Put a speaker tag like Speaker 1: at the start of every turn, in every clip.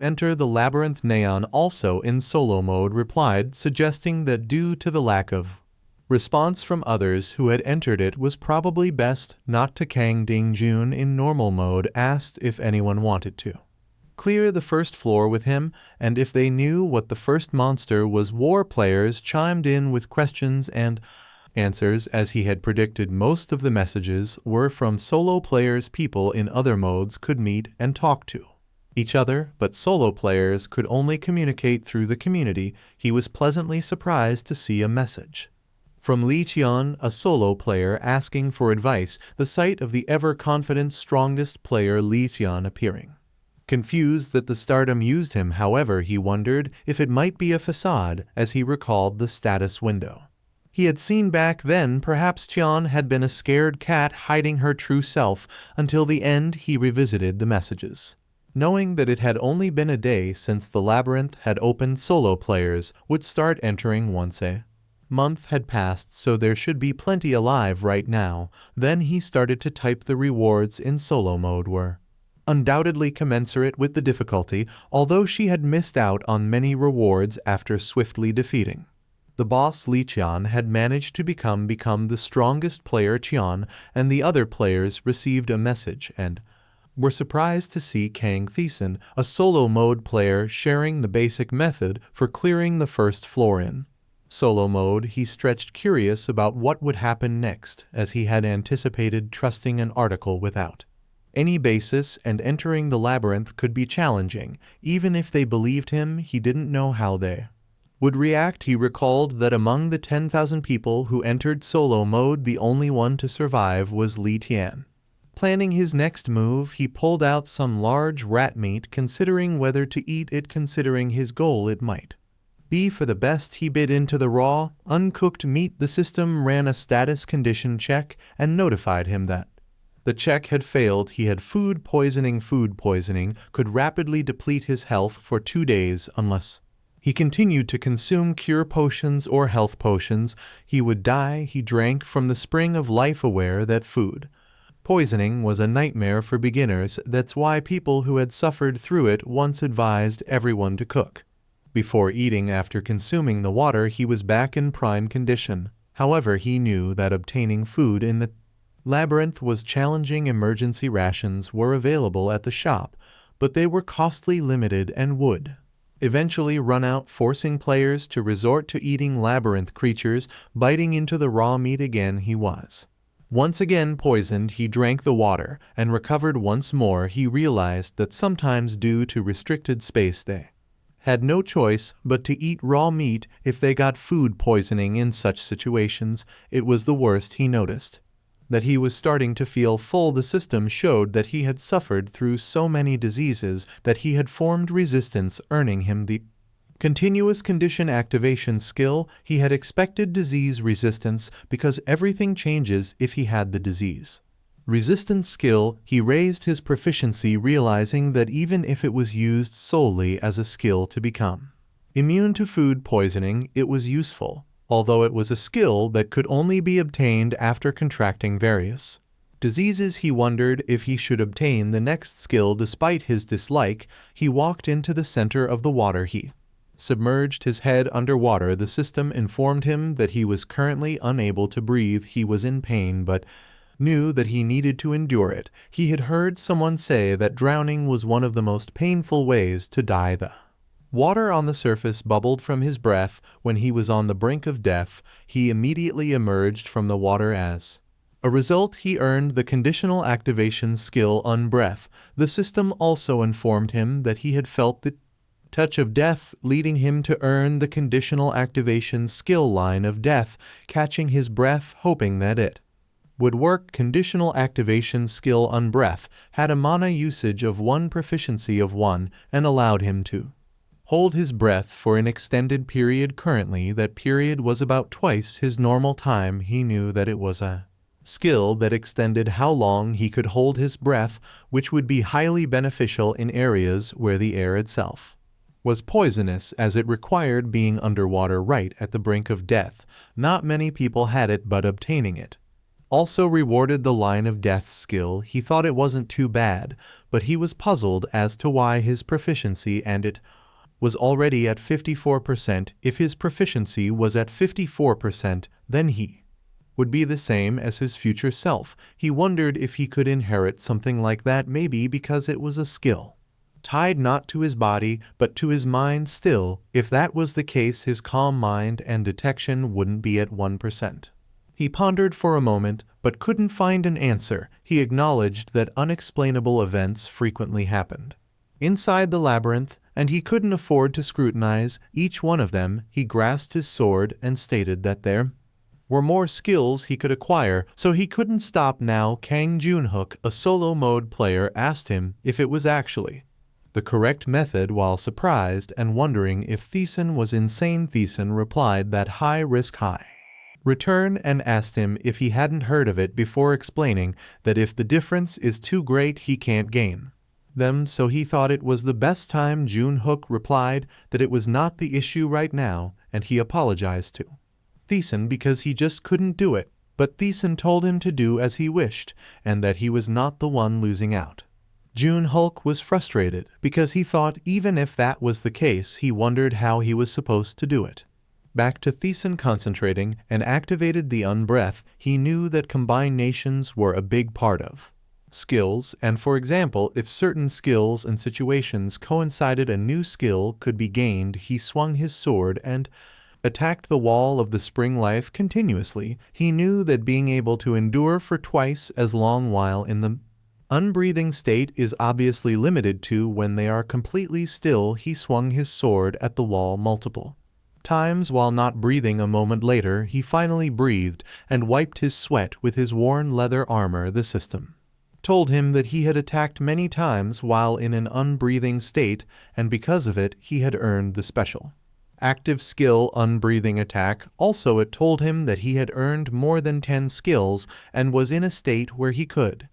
Speaker 1: Enter the Labyrinth. Neon, also in solo mode, replied, suggesting that due to the lack of response from others who had entered, it was probably best not to. Kang Dingjun, in normal mode, asked if anyone wanted to clear the first floor with him, and if they knew what the first monster was. War players chimed in with questions and answers. As he had predicted, most of the messages were from solo players. People in other modes could meet and talk to each other, but solo players could only communicate through the community. He was pleasantly surprised to see a message from Li Qian, a solo player, asking for advice, the sight of the ever-confident strongest player Li Qian appearing confused that the stardom used him. However, he wondered if it might be a facade as he recalled the status window he had seen back then. Perhaps Qian had been a scared cat hiding her true self. Until the end, he revisited the messages, knowing that it had only been a day since the Labyrinth had opened. Solo players would start entering once a month had passed, so there should be plenty alive right now. Then he started to type. The rewards in solo mode were undoubtedly commensurate with the difficulty, although she had missed out on many rewards after swiftly defeating the boss. Li Qian had managed to become the strongest player. Qian and the other players received a message and were surprised to see Kang TaeSan, a solo mode player, sharing the basic method for clearing the first floor in solo mode. He stretched, curious about what would happen next, as he had anticipated trusting an article without any basis and entering the Labyrinth could be challenging. Even if they believed him, he didn't know how they would react. He recalled that among the 10,000 people who entered solo mode, the only one to survive was Li Tian. Planning his next move, he pulled out some large rat meat, considering whether to eat it. Considering his goal, it might be for the best. He bit into the raw, uncooked meat. The system ran a status condition check and notified him that the check had failed. He had food poisoning. Food poisoning could rapidly deplete his health for 2 days unless he continued to consume cure potions or health potions. He would die. He drank from the spring of life, aware that food poisoning was a nightmare for beginners. That's why people who had suffered through it once advised everyone to cook before eating. After consuming the water, he was back in prime condition. However, he knew that obtaining food in the Labyrinth was challenging. Emergency rations were available at the shop, but they were costly, limited, and would eventually run out, forcing players to resort to eating Labyrinth creatures. Biting into the raw meat again, he was once again poisoned. He drank the water and recovered once more. He realized that sometimes, due to restricted space, they had no choice but to eat raw meat if they got food poisoning. In such situations, it was the worst. He noticed that he was starting to feel full. The system showed that he had suffered through so many diseases that he had formed resistance, earning him the continuous condition activation skill. He had expected disease resistance because everything changes if he had the disease resistance skill. He raised his proficiency, realizing that even if it was used solely as a skill to become immune to food poisoning, it was useful, although it was a skill that could only be obtained after contracting various diseases. He wondered if he should obtain the next skill. Despite his dislike, he walked into the center of the water. He submerged his head underwater. The system informed him that he was currently unable to breathe. He was in pain, but knew that he needed to endure it. He had heard someone say that drowning was one of the most painful ways to die. The water on the surface bubbled from his breath. When he was on the brink of death, he immediately emerged from the water. As a result, he earned the conditional activation skill Unbreath. The system also informed him that he had felt the touch of death, leading him to earn the conditional activation skill Line of Death, catching his breath, hoping that it would work. Conditional activation skill Unbreath had a mana usage of 1, proficiency of 1, and allowed him to hold his breath for an extended period. Currently, that period was about twice his normal time. He knew that it was a skill that extended how long he could hold his breath, which would be highly beneficial in areas where the air itself was poisonous, as it required being underwater right at the brink of death. Not many people had it, but obtaining it also rewarded the line of death skill. He thought it wasn't too bad, but he was puzzled as to why his proficiency and it was already at 54%. If his proficiency was at 54%, then he would be the same as his future self. He wondered if he could inherit something like that, maybe because it was a skill tied not to his body but to his mind. Still, if that was the case, his calm mind and detection wouldn't be at 1%. He pondered for a moment, but couldn't find an answer. He acknowledged that unexplainable events frequently happened inside the labyrinth, and he couldn't afford to scrutinize each one of them. He grasped his sword and stated that there were more skills he could acquire, so he couldn't stop now. Kang Junhook, a solo mode player, asked him if it was actually the correct method. While surprised and wondering if TaeSan was insane, TaeSan replied that high risk, high return, and asked him if he hadn't heard of it before, explaining that if the difference is too great he can't gain them, so he thought it was the best time. Junhook replied that it was not the issue right now, and he apologized to TaeSan because he just couldn't do it, but TaeSan told him to do as he wished and that he was not the one losing out. Junhook was frustrated because he thought even if that was the case, he wondered how he was supposed to do it. Back to TaeSan concentrating and activated the unbreath. He knew that combinations were a big part of skills, and for example, if certain skills and situations coincided, a new skill could be gained. He swung his sword and attacked the wall of the spring life continuously. He knew that being able to endure for twice as long while in the unbreathing state is obviously limited to when they are completely still. He swung his sword at the wall multiple times while not breathing. A moment later, he finally breathed and wiped his sweat with his worn leather armor. The system told him that he had attacked many times while in an unbreathing state, and because of it, he had earned the special active skill unbreathing attack. Also, it told him that he had earned more than 10 skills and was in a state where he could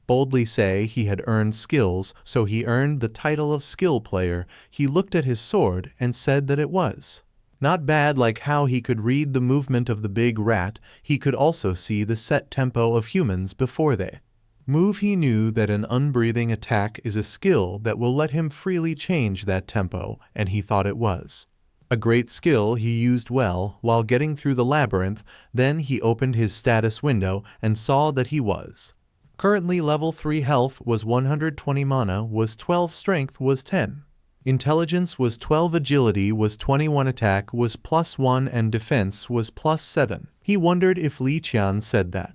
Speaker 1: boldly say he had earned skills, so he earned the title of skill player. He looked at his sword and said that it was not bad, like how he could read the movement of the big rat. He could also see the set tempo of humans before they move. He knew that an unbreathing attack is a skill that will let him freely change that tempo, and he thought it was a great skill he used well while getting through the labyrinth. Then he opened his status window and saw that he was currently level 3. Health was 120, mana was 12, strength was 10, intelligence was 12, agility was 21, attack was +1, and defense was +7. He wondered if Li Qian said that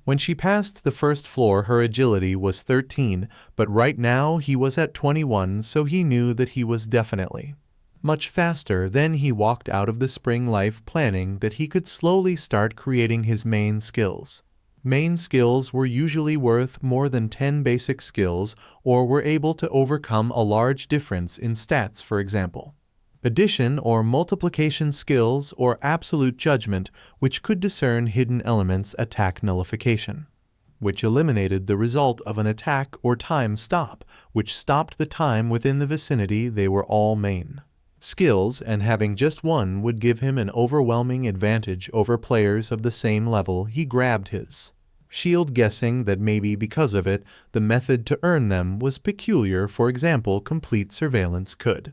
Speaker 1: when she passed the first floor her agility was 13, but right now he was at 21, so he knew that he was definitely much faster. Then he walked out of the spring life, planning that he could slowly start creating his main skills. Main skills were usually worth more than 10 basic skills, or were able to overcome a large difference in stats, for example addition or multiplication skills, or absolute judgment, which could discern hidden elements, attack nullification, which eliminated the result of an attack, or time stop, which stopped the time within the vicinity. They were all main skills, and having just one would give him an overwhelming advantage over players of the same level. He grabbed his shield, guessing that maybe because of it, the method to earn them was peculiar. For example, complete surveillance could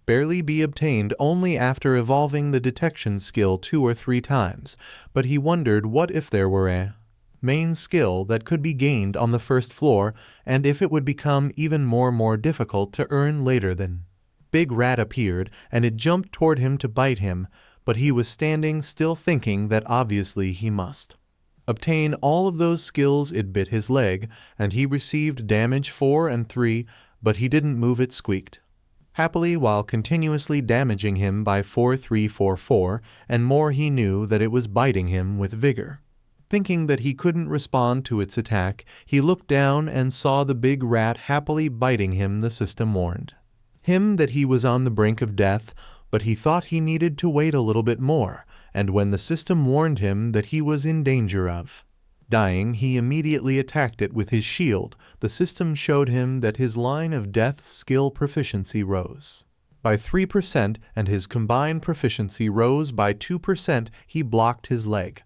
Speaker 1: barely be obtained only after evolving the detection skill 2 or 3 times, but he wondered what if there were a main skill that could be gained on the first floor, and if it would become even more difficult to earn later. Then Big Rat appeared, and it jumped toward him to bite him, but he was standing still, thinking that obviously he must obtain all of those skills. It bit his leg, and he received damage 4 and 3, but he didn't move. It squeaked happily while continuously damaging him by 4, 3, 4, 4, and more. He knew that it was biting him with vigor. Thinking that he couldn't respond to its attack, he looked down and saw the big rat happily biting him. The system warned him that he was on the brink of death, but he thought he needed to wait a little bit more, and when the system warned him that he was in danger of dying, he immediately attacked it with his shield. The system showed him that his line of death skill proficiency rose by 3%, and his combined proficiency rose by 2%. He blocked his leg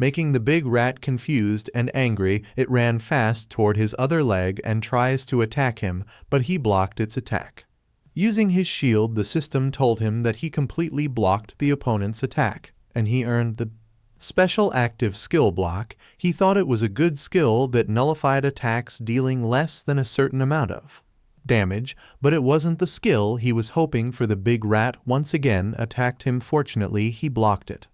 Speaker 1: Making the big rat confused and angry, it ran fast toward his other leg and tries to attack him, but he blocked its attack. Using his shield, the system told him that he completely blocked the opponent's attack, and he earned the special active skill block. He thought it was a good skill that nullified attacks dealing less than a certain amount of damage, but it wasn't the skill he was hoping for. The big rat once again attacked him. Fortunately, he blocked it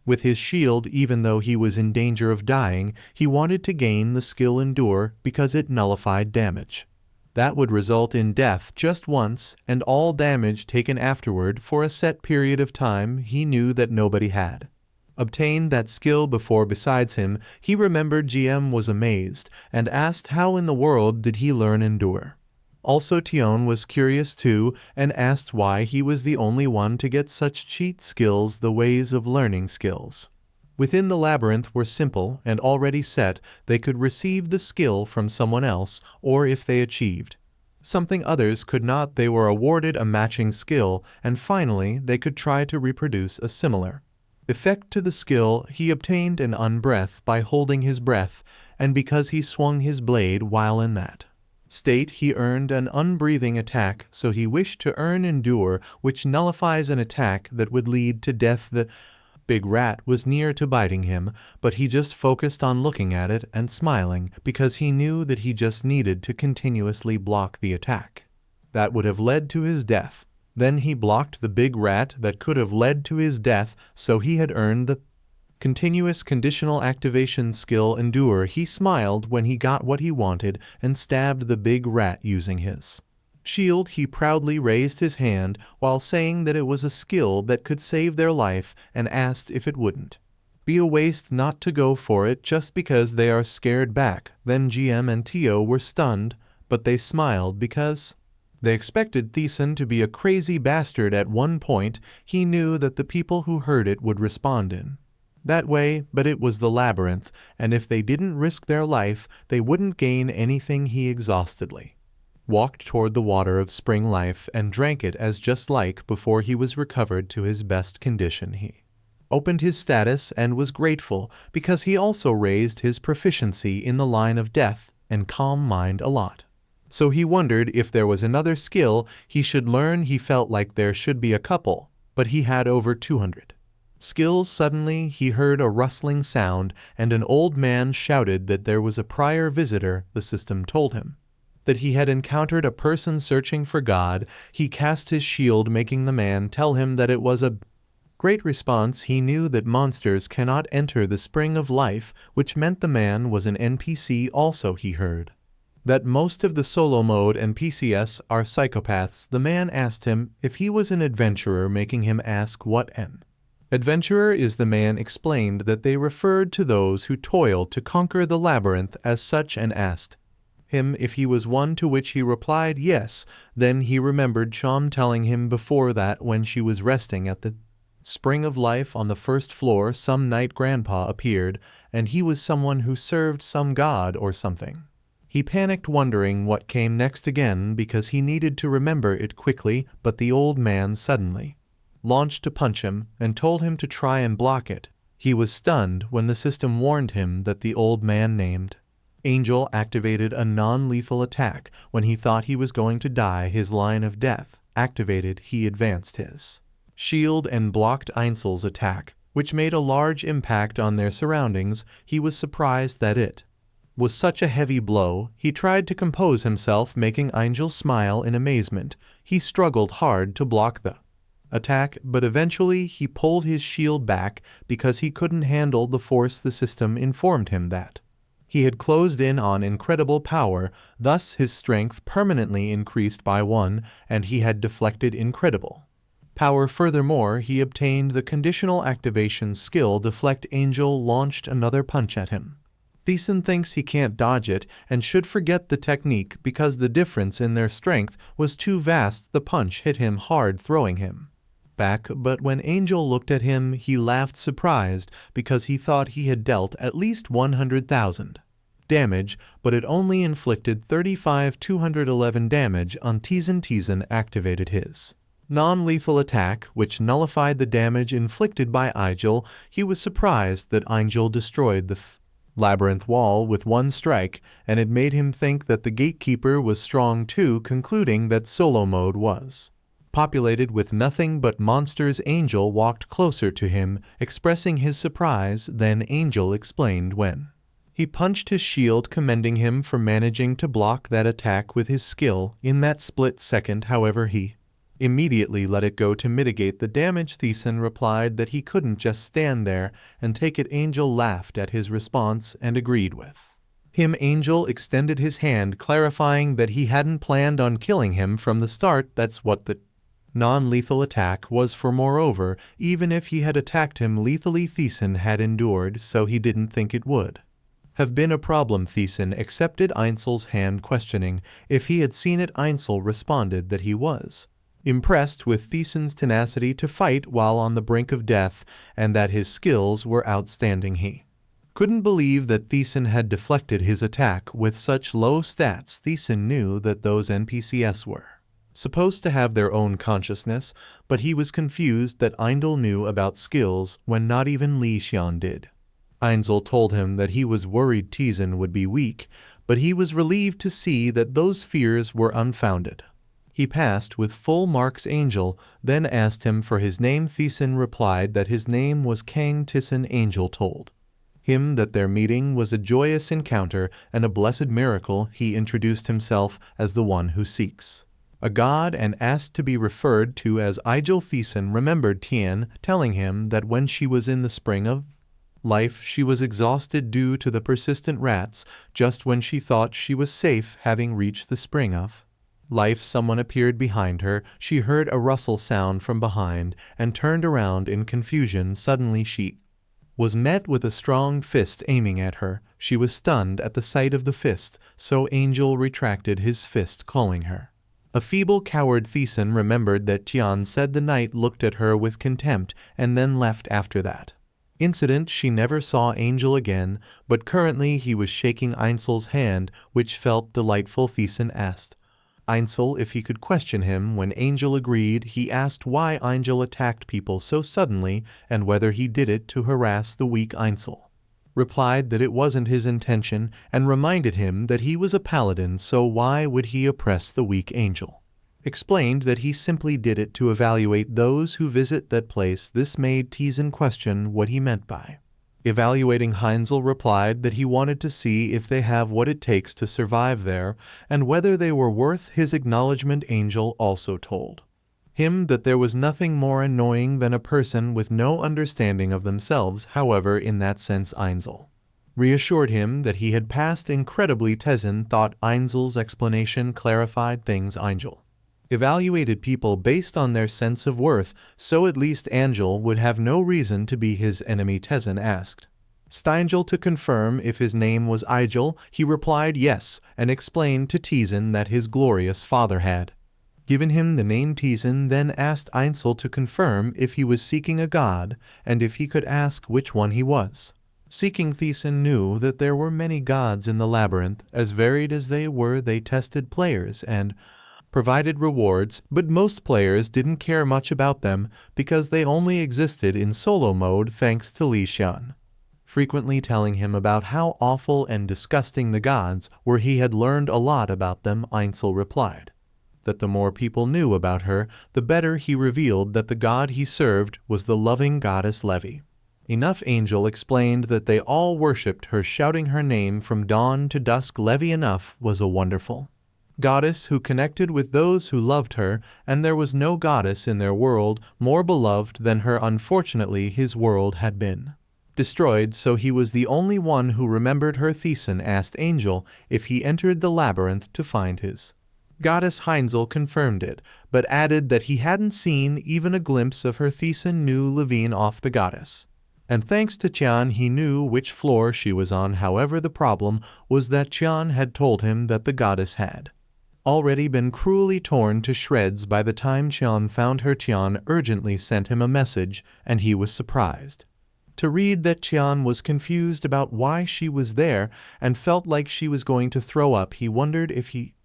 Speaker 1: with his shield. Even though he was in danger of dying, he wanted to gain the skill Endure because it nullified damage that would result in death just once, and all damage taken afterward for a set period of time. He knew that nobody had obtained that skill before besides him. He remembered GM was amazed and asked how in the world did he learn Endure. Also Tion was curious too and asked why he was the only one to get such cheat skills. The ways of learning skills within the labyrinth were simple and already set. They could receive the skill from someone else, or if they achieved something others could not, they were awarded a matching skill, and finally they could try to reproduce a similar effect to the skill. He obtained an unbreath by holding his breath, and because he swung his blade while in that state, he earned an unbreathing attack, so he wished to earn Endure, which nullifies an attack that would lead to death. The big rat was near to biting him, but he just focused on looking at it and smiling because he knew that he just needed to continuously block the attack that would have led to his death. Then he blocked the big rat that could have led to his death, so he had earned the continuous conditional activation skill Endure. He smiled when he got what he wanted and stabbed the big rat using his shield. He proudly raised his hand while saying that it was a skill that could save their life and asked if it wouldn't be a waste not to go for it just because they are scared back. Then GM and Tio were stunned, but they smiled because they expected TaeSan to be a crazy bastard. At one point, he knew that the people who heard it would respond in that way, but it was the labyrinth, and if they didn't risk their life, they wouldn't gain anything. He exhaustedly walked toward the water of spring life and drank it as just like before he was recovered to his best condition. He opened his status and was grateful because he also raised his proficiency in the line of death and calm mind a lot. So he wondered if there was another skill he should learn. He felt like there should be a couple, but he had over 200 skills. Suddenly he heard a rustling sound and an old man shouted that there was a prior visitor. The system told him that he had encountered a person searching for God. He cast his shield, making the man tell him that it was a great response. He knew that monsters cannot enter the spring of life, which meant the man was an NPC. Also he heard that most of the solo mode NPCs are psychopaths. The man asked him if he was an adventurer, making him ask what an adventurer is. The man explained that they referred to those who toil to conquer the labyrinth as such, and asked him if he was one, to which he replied yes. Then he remembered Chom telling him before that when she was resting at the spring of life on the first floor, some night grandpa appeared, and he was someone who served some god or something. He panicked, wondering what came next again because he needed to remember it quickly, but the old man suddenly launched to punch him and told him to try and block it. He was stunned when the system warned him that the old man named Angel activated a non-lethal attack. When he thought he was going to die, his line of death activated. He advanced his shield and blocked Einzel's attack, which made a large impact on their surroundings. He was surprised that it was such a heavy blow. He tried to compose himself, making Angel smile in amazement. He struggled hard to block the attack, but eventually he pulled his shield back because he couldn't handle the force. The system informed him that he had closed in on incredible power, thus his strength permanently increased by 1, and he had deflected incredible power. Furthermore, he obtained the conditional activation skill Deflect. Angel launched another punch at him. TaeSan thinks he can't dodge it and should forget the technique because the difference in their strength was too vast. The punch hit him hard, throwing him back, but when Angel looked at him, he laughed, surprised because he thought he had dealt at least 100,000 damage, but it only inflicted 211 damage on TaeSan. TaeSan activated his non-lethal attack which nullified the damage inflicted by Igel. He was surprised that Igel destroyed the labyrinth wall with one strike, and it made him think that the gatekeeper was strong too, concluding that solo mode was populated with nothing but monsters. Angel walked closer to him, expressing his surprise. Then Angel explained when he punched his shield, commending him for managing to block that attack with his skill in that split second. However, he immediately let it go to mitigate the damage. TaeSan replied that he couldn't just stand there and take it. Angel laughed at his response and agreed with him. Angel extended his hand, clarifying that he hadn't planned on killing him from the start. That's what the non-lethal attack was for. Moreover, even if he had attacked him lethally, TaeSan had endured, so he didn't think it would have been a problem. TaeSan accepted Einzel's hand, questioning if he had seen it. Einzel responded that he was impressed with TaeSan's tenacity to fight while on the brink of death, and that his skills were outstanding. He couldn't believe that TaeSan had deflected his attack with such low stats. TaeSan knew that those NPCs were supposed to have their own consciousness, but he was confused that Einzel knew about skills when not even Li Xian did. Einzel told him that he was worried TaeSan would be weak, but he was relieved to see that those fears were unfounded. He passed with full marks. Angel then asked him for his name. TaeSan replied that his name was Kang TaeSan. Angel told him that their meeting was a joyous encounter and a blessed miracle. He introduced himself as the one who seeks a god and asked to be referred to as Igel. TaeSan remembered Tian telling him that when she was in the spring of life she was exhausted due to the persistent rats. Just when she thought she was safe, having reached the spring of life, someone appeared behind her. She heard a rustle sound from behind and turned around in confusion. Suddenly she was met with a strong fist aiming at her. She was stunned at the sight of the fist, so Angel retracted his fist, calling her a feeble coward. TaeSan remembered that Tian said the knight looked at her with contempt and then left. After that incident she never saw Angel again, but currently he was shaking Einzel's hand, which felt delightful. TaeSan asked Einzel if he could question him. When Angel agreed, he asked why Angel attacked people so suddenly and whether he did it to harass the weak. Einzel replied that it wasn't his intention and reminded him that he was a paladin, so why would he oppress the weak? Angel explained that he simply did it to evaluate those who visit that place. This made TaeSan question what he meant by evaluating. Einzel replied that he wanted to see if they have what it takes to survive there and whether they were worth his acknowledgement. Angel also told him that there was nothing more annoying than a person with no understanding of themselves. However, in that sense Einzel reassured him that he had passed incredibly. TaeSan thought Einzel's explanation clarified things. Angel evaluated people based on their sense of worth, so at least Angel would have no reason to be his enemy. TaeSan asked Steingel to confirm if his name was Igel. He replied yes, and explained to TaeSan that his glorious father had given him the name. TaeSan then asked Einzel to confirm if he was seeking a god, and if he could ask which one he was seeking. TaeSan knew that there were many gods in the labyrinth. As varied as they were, they tested players and provided rewards, but most players didn't care much about them because they only existed in solo mode, thanks to Li Xian frequently telling him about how awful and disgusting the gods were. He had learned a lot about them. Einzel replied that the more people knew about her, the better. He revealed that the god he served was the loving goddess Levi. Enough. Angel explained that they all worshipped her, shouting her name from dawn to dusk. Levi enough was a wonderful goddess who connected with those who loved her, and there was no goddess in their world more beloved than her. Unfortunately, his world had been destroyed, so he was the only one who remembered her. TaeSan asked Angel if he entered the labyrinth to find his goddess. Einzel confirmed it, but added that he hadn't seen even a glimpse of her. TaeSan knew Levine off the goddess, and thanks to Tian he knew which floor she was on. However, the problem was that Tian had told him that the goddess had already been cruelly torn to shreds by the time Tian found her. Tian urgently sent him a message, and he was surprised to read that Tian was confused about why she was there and felt like she was going to throw up. He wondered if he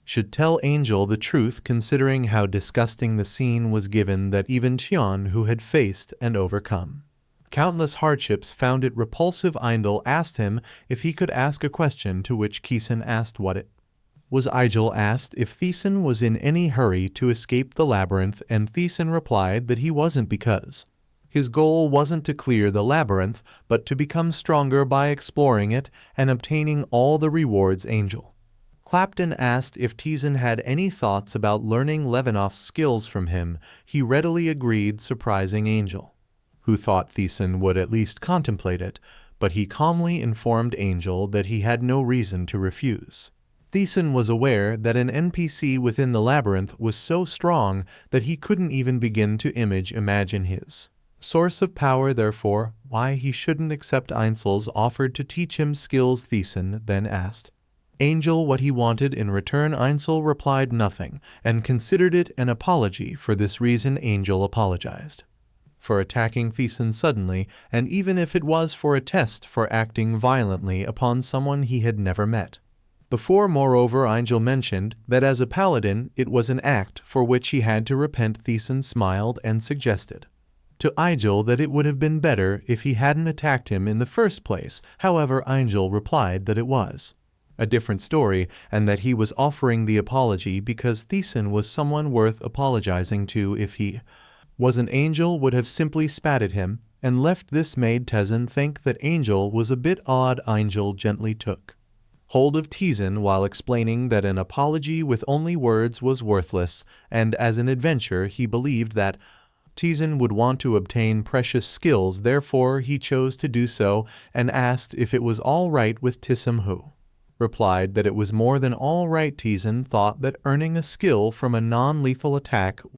Speaker 1: should tell Angel the truth considering how disgusting the scene was given that even Cheon, who had faced and overcome countless hardships, found it repulsive. Angel asked him if he could ask a question, to which TaeSan asked what it was. Angel asked if TaeSan was in any hurry to escape the labyrinth, and TaeSan replied that he wasn't, because his goal wasn't to clear the labyrinth, but to become stronger by exploring it and obtaining all the rewards. Angel Clapton asked if TaeSan had any thoughts about learning Levinoff's skills from him. He readily agreed, surprising Angel, who thought TaeSan would at least contemplate it, but he calmly informed Angel that he had no reason to refuse. TaeSan was aware that an NPC within the labyrinth was so strong that he couldn't even begin to imagine his source of power, therefore why he shouldn't accept Angel's offer to teach him skills. TaeSan then asked Angel what he wanted in return. Angel replied nothing, and considered it an apology. For this reason, Angel apologized for attacking TaeSan suddenly, and even if it was for a test, for acting violently upon someone he had never met before. Moreover, Angel mentioned that as a paladin it was an act for which he had to repent. TaeSan smiled and suggested to Angel that it would have been better if he hadn't attacked him in the first place. However, Angel replied that it was a different story, and that he was offering the apology because TaeSan was someone worth apologizing to. If he wasn't, Angel would have simply spat at him and left. This made TaeSan think that Angel was a bit odd. Angel gently took hold of TaeSan while explaining that an apology with only words was worthless, and as an adventurer he believed that TaeSan would want to obtain precious skills, therefore he chose to do so, and asked if it was all right with TaeSan, who replied that it was more than all right. TaeSan thought that earning a skill from a non-lethal attack